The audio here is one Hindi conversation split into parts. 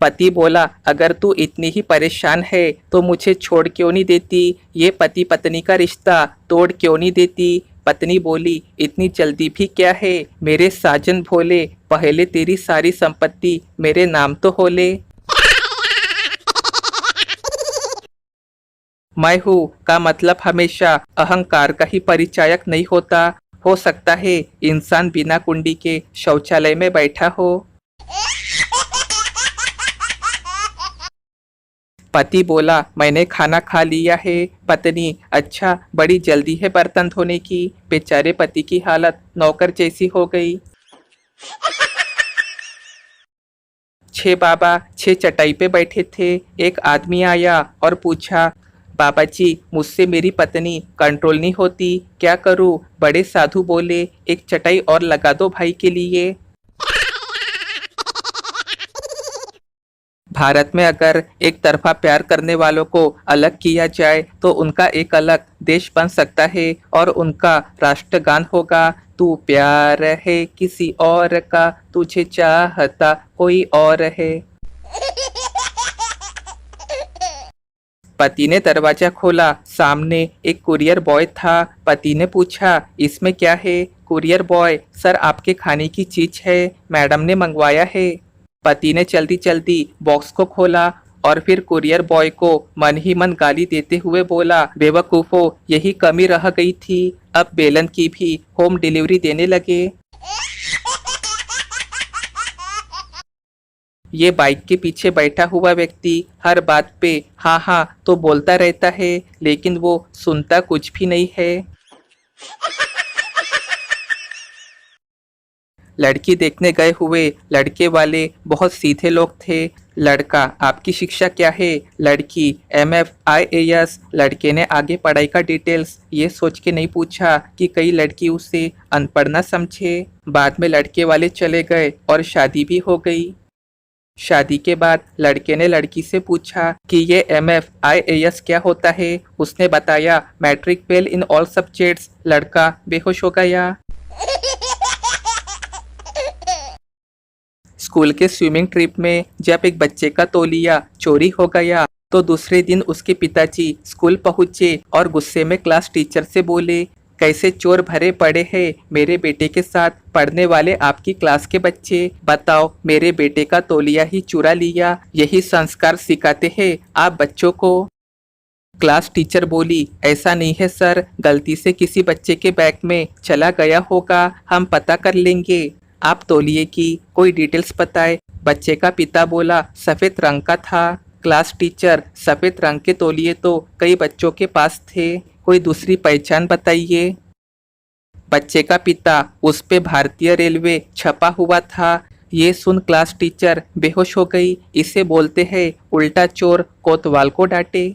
पति बोला, अगर तू इतनी ही परेशान है तो मुझे छोड़ क्यों नहीं देती, ये पति पत्नी का रिश्ता तोड़ क्यों नहीं देती। पत्नी बोली, इतनी जल्दी भी क्या है मेरे साजन भोले, पहले तेरी सारी संपत्ति मेरे नाम तो हो ले। मैं हूँ का मतलब हमेशा अहंकार का ही परिचायक नहीं होता। हो सकता है इंसान बिना कुंडी के शौचालय में बैठा हो। पति बोला, मैंने खाना खा लिया है। पत्नी, अच्छा बड़ी जल्दी है बर्तन धोने की। बेचारे पति की हालत नौकर जैसी हो गई। छह बाबा छह चटाई पे बैठे थे। एक आदमी आया और पूछा, बाबा जी मुझसे मेरी पत्नी कंट्रोल नहीं होती, क्या करूं। बड़े साधु बोले, एक चटाई और लगा दो भाई के लिए। भारत में अगर एक तरफा प्यार करने वालों को अलग किया जाए तो उनका एक अलग देश बन सकता है और उनका राष्ट्रगान होगा, तू प्यार है किसी और का, तुझे चाहता कोई और है। पति ने दरवाजा खोला, सामने एक कुरियर बॉय था। पति ने पूछा, इसमें क्या है। कुरियर बॉय, सर आपके खाने की चीज है, मैडम ने मंगवाया है। पति ने जल्दी जल्दी बॉक्स को खोला और फिर कुरियर बॉय को मन ही मन गाली देते हुए बोला, बेवकूफो यही कमी रह गई थी, अब बेलन की भी होम डिलीवरी देने लगे। ये बाइक के पीछे बैठा हुआ व्यक्ति हर बात पे हाँ हाँ तो बोलता रहता है, लेकिन वो सुनता कुछ भी नहीं है। लड़की देखने गए हुए लड़के वाले बहुत सीधे लोग थे। लड़का, आपकी शिक्षा क्या है। लड़की, MF IAS। लड़के ने आगे पढ़ाई का डिटेल्स ये सोच के नहीं पूछा कि कई लड़की उसे अनपढ़ न समझे। बाद में लड़के वाले चले गए और शादी भी हो गई। शादी के बाद लड़के ने लड़की से पूछा कि ये MF IAS क्या होता है। उसने बताया, matric fail in all subjects. लड़का बेहोश हो गया। स्कूल के स्विमिंग ट्रिप में जब एक बच्चे का तौलिया चोरी हो गया तो दूसरे दिन उसके पिताजी स्कूल पहुंचे और गुस्से में क्लास टीचर से बोले, कैसे चोर भरे पड़े हैं मेरे बेटे के साथ पढ़ने वाले आपकी क्लास के बच्चे। बताओ, मेरे बेटे का तौलिया ही चुरा लिया, यही संस्कार सिखाते हैं आप बच्चों को। क्लास टीचर बोली, ऐसा नहीं है सर, गलती से किसी बच्चे के बैग में चला गया होगा, हम पता कर लेंगे। आप तौलिए की कोई डिटेल्स बताए। बच्चे का पिता बोला, सफ़ेद रंग का था। क्लास टीचर, सफ़ेद रंग के तौलिए तो कई बच्चों के पास थे, कोई दूसरी पहचान बताइए। बच्चे का पिता, उस पे भारतीय रेलवे छपा हुआ था। ये सुन क्लास टीचर बेहोश हो गई। इसे बोलते हैं उल्टा चोर कोतवाल को डांटे।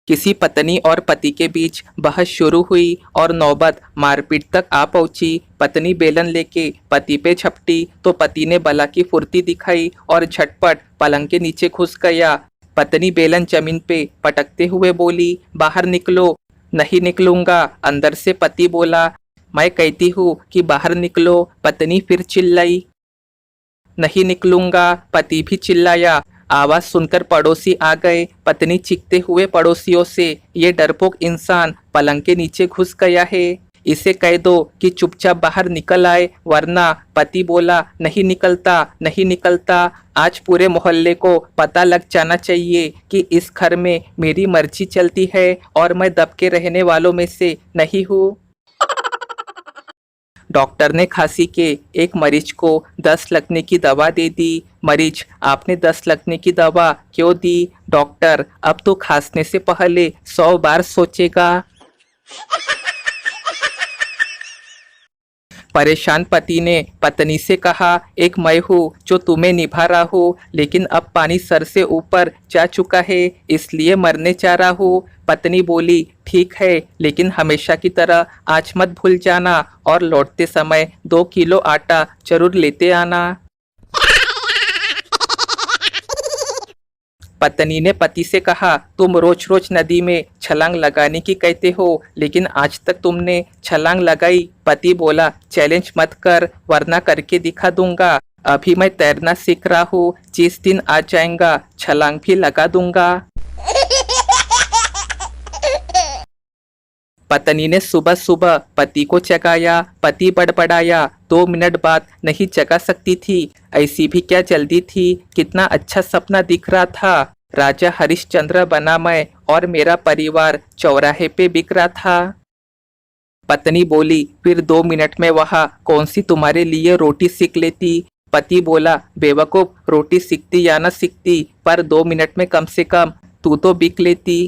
किसी पत्नी और पति के बीच बहस शुरू हुई और नौबत मारपीट तक आ पहुंची। पत्नी बेलन लेके पति पे झपटी तो पति ने बला की फुर्ती दिखाई और झटपट पलंग के नीचे घुस गया। पत्नी बेलन जमीन पे पटकते हुए बोली, बाहर निकलो। नहीं निकलूंगा। अंदर से पति बोला, मैं कहती हूँ कि बाहर निकलो। पत्नी फिर चिल्लाई, नहीं निकलूंगा। पति भी चिल्लाया। आवाज सुनकर पड़ोसी आ गए। पत्नी चीखते हुए पड़ोसियों से, ये डरपोक इंसान पलंग के नीचे घुस गया है, इसे कह दो कि चुपचाप बाहर निकल आए वरना। पति बोला, नहीं निकलता, नहीं निकलता। आज पूरे मोहल्ले को पता लग जाना चाहिए कि इस घर में मेरी मर्जी चलती है और मैं दब के रहने वालों में से नहीं हूँ। डॉक्टर ने खांसी के एक मरीज को 10 लगने की दवा दे दी। मरीज, आपने 10 लगने की दवा क्यों दी। डॉक्टर, अब तो खांसने से पहले 100 बार सोचेगा। परेशान पति ने पत्नी से कहा, एक मैं हूँ जो तुम्हें निभा रहा हूँ, लेकिन अब पानी सर से ऊपर जा चुका है, इसलिए मरने जा रहा हूँ। पत्नी बोली, ठीक है, लेकिन हमेशा की तरह आज मत भूल जाना और लौटते समय 2 किलो आटा जरूर लेते आना। पत्नी ने पति से कहा, तुम रोज रोज नदी में छलांग लगाने की कहते हो, लेकिन आज तक तुमने छलांग लगाई। पति बोला, चैलेंज मत कर वरना करके दिखा दूंगा। अभी मैं तैरना सीख रहा हूँ, जिस दिन आ जाएगा छलांग भी लगा दूंगा। पत्नी ने सुबह सुबह पति को जगाया। पति बड़बड़ाया, 2 मिनट बाद नहीं जगा सकती थी? ऐसी भी क्या जल्दी थी? कितना अच्छा सपना दिख रहा था। राजा हरिश्चंद्र बना मैं और मेरा परिवार चौराहे पे बिक रहा था। पत्नी बोली, फिर 2 मिनट में वहाँ कौन सी तुम्हारे लिए रोटी सीख लेती। पति बोला, बेवकूफ, रोटी सीखती या न सीखती, पर 2 मिनट में कम से कम तू तो बिक लेती।